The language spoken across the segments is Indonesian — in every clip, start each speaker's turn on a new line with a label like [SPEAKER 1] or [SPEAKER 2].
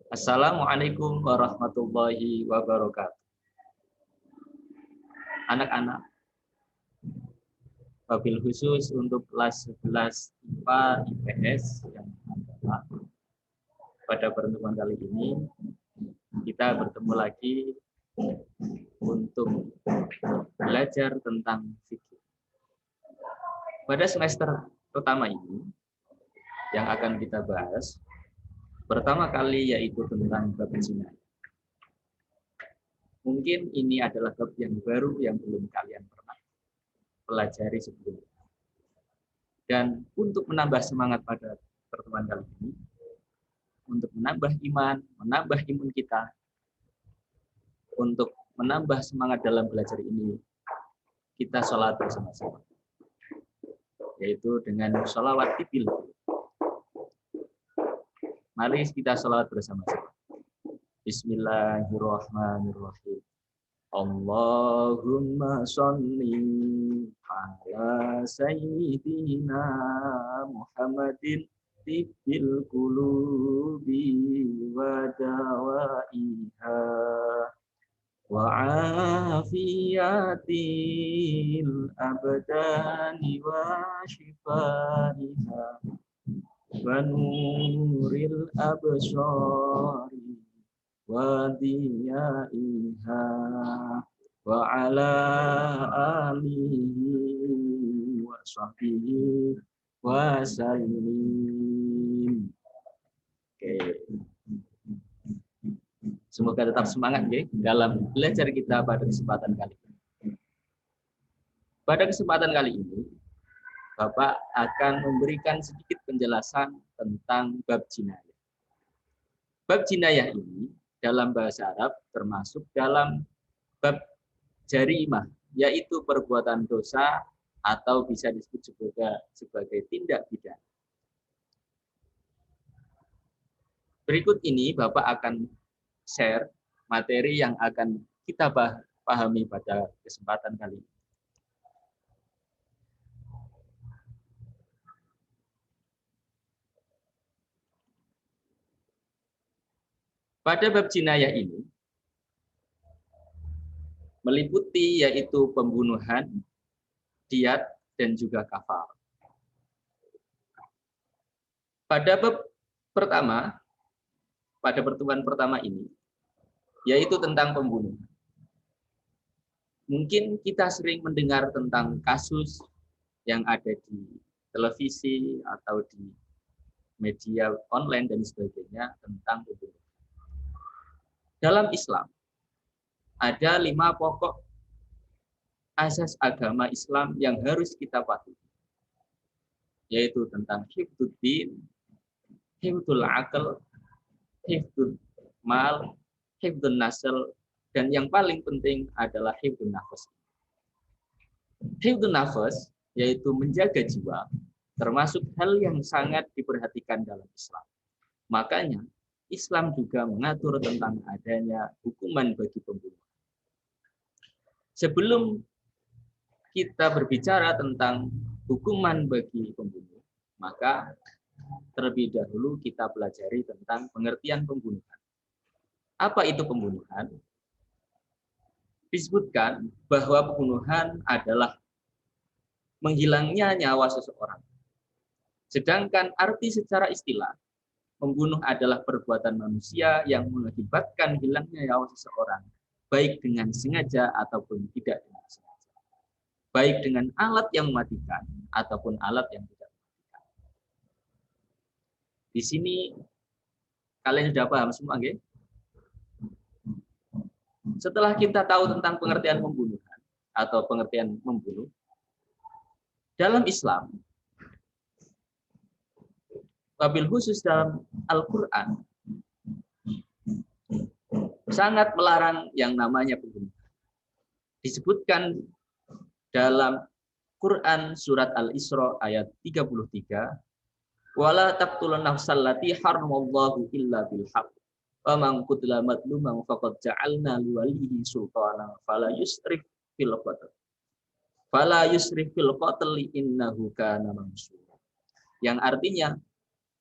[SPEAKER 1] Assalamualaikum warahmatullahi wabarakatuh. Anak-anak, wabil khusus untuk kelas 11 IPA IPS yang adalah pada pertemuan kali ini kita bertemu lagi untuk belajar tentang fikih. Pada semester pertama ini yang akan kita bahas pertama kali yaitu tentang bab jinayah. Mungkin ini adalah bab yang baru yang belum kalian pernah pelajari sebelumnya. Dan untuk menambah semangat pada pertemuan kali ini, untuk menambah iman, menambah imun kita, untuk menambah semangat dalam belajar ini, kita sholat bersama-sama. Yaitu dengan sholawat tipil. Mari kita sholat bersama-sama. Bismillahirrahmanirrahim. Allahumma sholli ala sayyidina Muhammadin tibbil qulubi wa dawaiha wa afiyatil abdani wa shifaiha wa nuril absari wa diyaiha wa ala alihi wa sahbihi wa sallim. Oke. Semoga tetap semangat ya dalam belajar kita pada kesempatan kali ini. Pada kesempatan kali ini, Bapak akan memberikan sedikit penjelasan tentang bab jinayah. Bab jinayah ini dalam bahasa Arab termasuk dalam bab jarimah, yaitu perbuatan dosa atau bisa disebut sebagai tindak pidana. Berikut ini Bapak akan share materi yang akan kita pahami pada kesempatan kali ini. Pada bab jinayah ini meliputi yaitu pembunuhan, diat, dan juga kafar. Pada bab pertama, pada pertemuan pertama ini, yaitu tentang pembunuhan. Mungkin kita sering mendengar tentang kasus yang ada di televisi atau di media online dan sebagainya tentang pembunuhan. Dalam Islam, ada 5 pokok asas agama Islam yang harus kita patuhi, yaitu tentang hifdzuddin, hifdzul aql, hifdzul mal, hifdzun nasl, dan yang paling penting adalah hifdzun nafas. Hifdzun nafas yaitu menjaga jiwa, termasuk hal yang sangat diperhatikan dalam Islam. Makanya Islam juga mengatur tentang adanya hukuman bagi pembunuh. Sebelum kita berbicara tentang hukuman bagi pembunuh, maka terlebih dahulu kita pelajari tentang pengertian pembunuhan. Apa itu pembunuhan? Disebutkan bahwa pembunuhan adalah menghilangnya nyawa seseorang. Sedangkan arti secara istilah, membunuh adalah perbuatan manusia yang mengakibatkan hilangnya nyawa seseorang, baik dengan sengaja ataupun tidak dengan sengaja. Baik dengan alat yang mematikan ataupun alat yang tidak mematikan. Di sini kalian sudah paham semua, nggih? Setelah kita tahu tentang pengertian pembunuhan atau pengertian membunuh, dalam Islam, wabil khusus dalam Al-Quran, sangat melarang yang namanya pembunuhan. Disebutkan dalam Quran surat Al-Isra ayat 33, wala taqtulun nafsal lati haramallahu illa bil haqq wa man qutila madluman faqad ja'alna liwalihi sultana fala yusrif fil qatl innahu kana mansura. Yang artinya,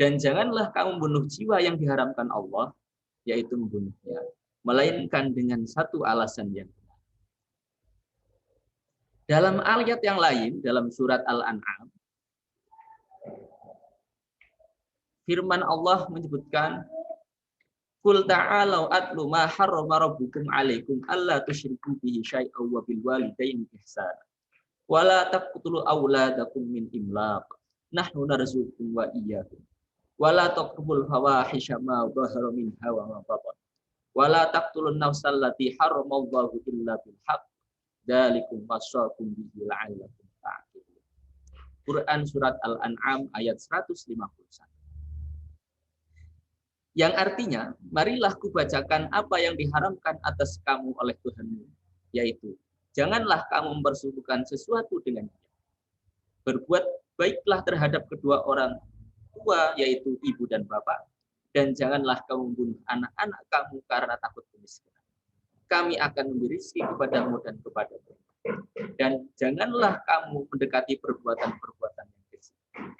[SPEAKER 1] dan janganlah kamu bunuh jiwa yang diharamkan Allah yaitu membunuhnya, melainkan dengan satu alasan yang benar. Dalam ayat yang lain, dalam surat Al-An'am, firman Allah menyebutkan, Qul ta'alau atlu ma harrama rabbukum 'alaikum alla tusyriku bihi syai'an wa bil walidaini ihsana. Wa la taqtulu auladakum min imlaq. Nahnu narzuqukum wa iyyakum. Wa la taqrabul fawahisha ma dhahara minha wa ma batan. Wa la taqtulun nafsal lati harramallahu illa bil haqq. Dzalikum wasaqum bihi la'allakum ta'qilun. Quran surat Al-An'am ayat 151. Yang artinya, marilah kubacakan apa yang diharamkan atas kamu oleh Tuhanmu, yaitu, janganlah kamu mempersekutukan sesuatu dengan dia. Berbuat baiklah terhadap kedua orang tua, yaitu ibu dan bapak, dan janganlah kamu membunuh anak-anak kamu karena takut kemiskinan. Kami akan memberi rezeki kepadamu dan kepadamu. Dan janganlah kamu mendekati perbuatan-perbuatan yang keji,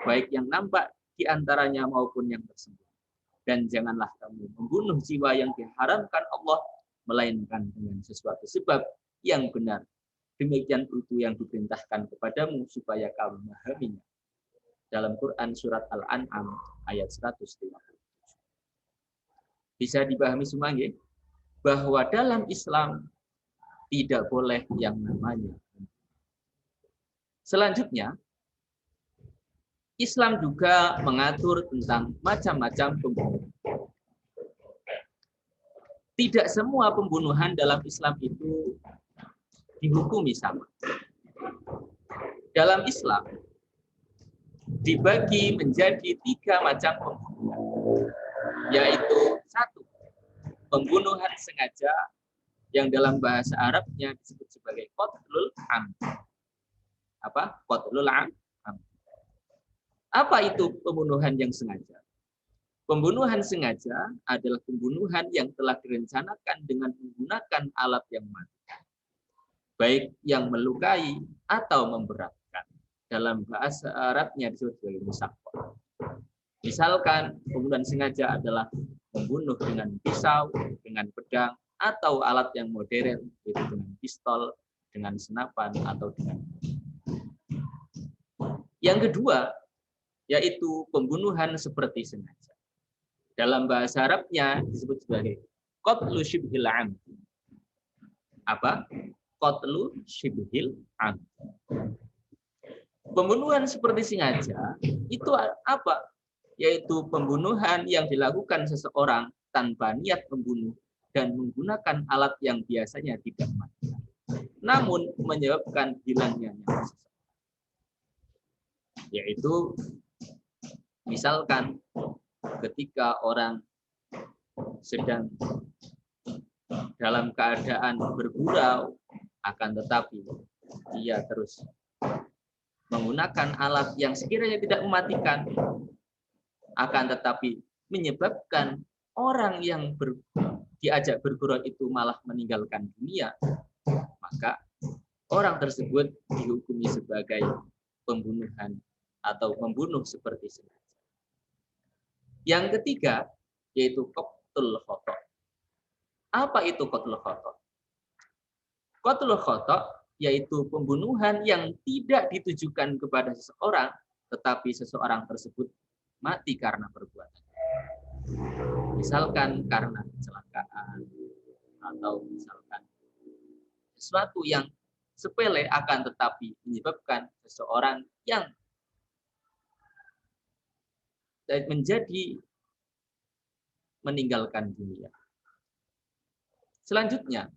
[SPEAKER 1] baik yang nampak di antaranya maupun yang tersembunyi. Dan janganlah kamu membunuh jiwa yang diharamkan Allah, melainkan dengan sesuatu sebab yang benar. Demikian itu yang diperintahkan kepadamu supaya kamu memahaminya. Dalam Quran surat Al-An'am ayat 150. Bisa dipahami semua nggih? Bahwa dalam Islam tidak boleh yang namanya. Selanjutnya, Islam juga mengatur tentang macam-macam pembunuhan. Tidak semua pembunuhan dalam Islam itu dihukumi sama. Dalam Islam dibagi menjadi 3 macam pembunuhan, yaitu 1, pembunuhan sengaja yang dalam bahasa Arabnya disebut sebagai qatlul amd. Apa? Qatlul amd. Apa itu pembunuhan yang sengaja? Pembunuhan sengaja adalah pembunuhan yang telah direncanakan dengan menggunakan alat yang mematikan, baik yang melukai atau memberatkan. Dalam bahasa Arabnya disebut sebagai musaqqah. Misalkan pembunuhan sengaja adalah membunuh dengan pisau, dengan pedang, atau alat yang modern, yaitu dengan pistol, dengan senapan, atau dengan. Yang kedua, yaitu pembunuhan seperti sengaja. Dalam bahasa Arabnya disebut sebagai qatlu syibhil amd. Apa? Qatlu syibhil amd. Pembunuhan seperti sengaja itu apa? Yaitu pembunuhan yang dilakukan seseorang tanpa niat membunuh dan menggunakan alat yang biasanya tidak mematikan, namun menyebabkan hilangnya nyawa seseorang. Yaitu misalkan ketika orang sedang dalam keadaan bergurau, akan tetapi dia terus menggunakan alat yang sekiranya tidak mematikan, akan tetapi menyebabkan orang yang diajak bergurau itu malah meninggalkan dunia, maka orang tersebut dihukumi sebagai pembunuhan atau membunuh seperti sengaja. Yang ketiga, yaitu qatlul khata'. Apa itu qatlul khata'? Qatlul khata' yaitu pembunuhan yang tidak ditujukan kepada seseorang, tetapi seseorang tersebut mati karena perbuatan. Misalkan karena kecelakaan, atau misalkan sesuatu yang sepele akan tetapi menyebabkan seseorang yang menjadi meninggalkan dunia. Selanjutnya,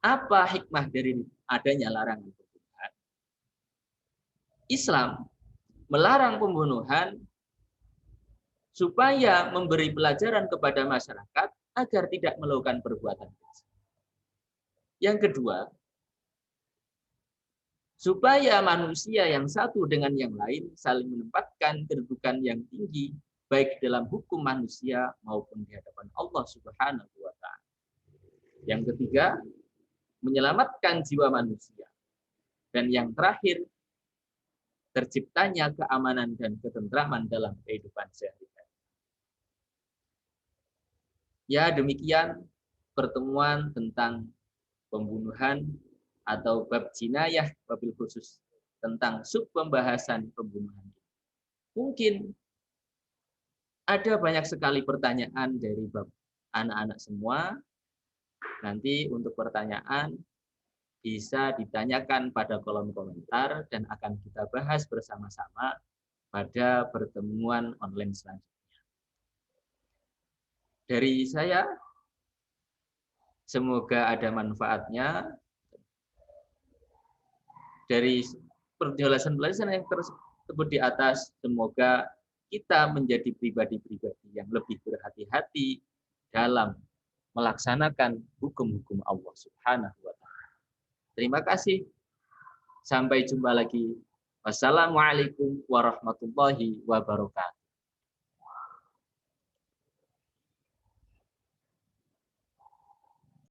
[SPEAKER 1] apa hikmah dari adanya larangan pembunuhan? Islam melarang pembunuhan supaya memberi pelajaran kepada masyarakat agar tidak melakukan perbuatan keji. Yang kedua, supaya manusia yang satu dengan yang lain saling menempatkan kedudukan yang tinggi, baik dalam hukum manusia maupun di hadapan Allah Subhanahu wa Ta'ala. Yang ketiga, menyelamatkan jiwa manusia. Dan yang terakhir, terciptanya keamanan dan ketentraman dalam kehidupan sehari-hari. Ya, demikian pertemuan tentang pembunuhan atau bab jinayah wabil khusus tentang sub pembahasan pembunuhan. Mungkin ada banyak sekali pertanyaan dari bab anak-anak semua. Nanti untuk pertanyaan bisa ditanyakan pada kolom komentar dan akan kita bahas bersama-sama pada pertemuan online selanjutnya. Dari saya, semoga ada manfaatnya. Dari penjelasan-penjelasan yang tersebut di atas, semoga kita menjadi pribadi-pribadi yang lebih berhati-hati dalam melaksanakan hukum-hukum Allah Subhanahu wa Ta'ala. Terima kasih. Sampai jumpa lagi. Wassalamualaikum warahmatullahi wabarakatuh.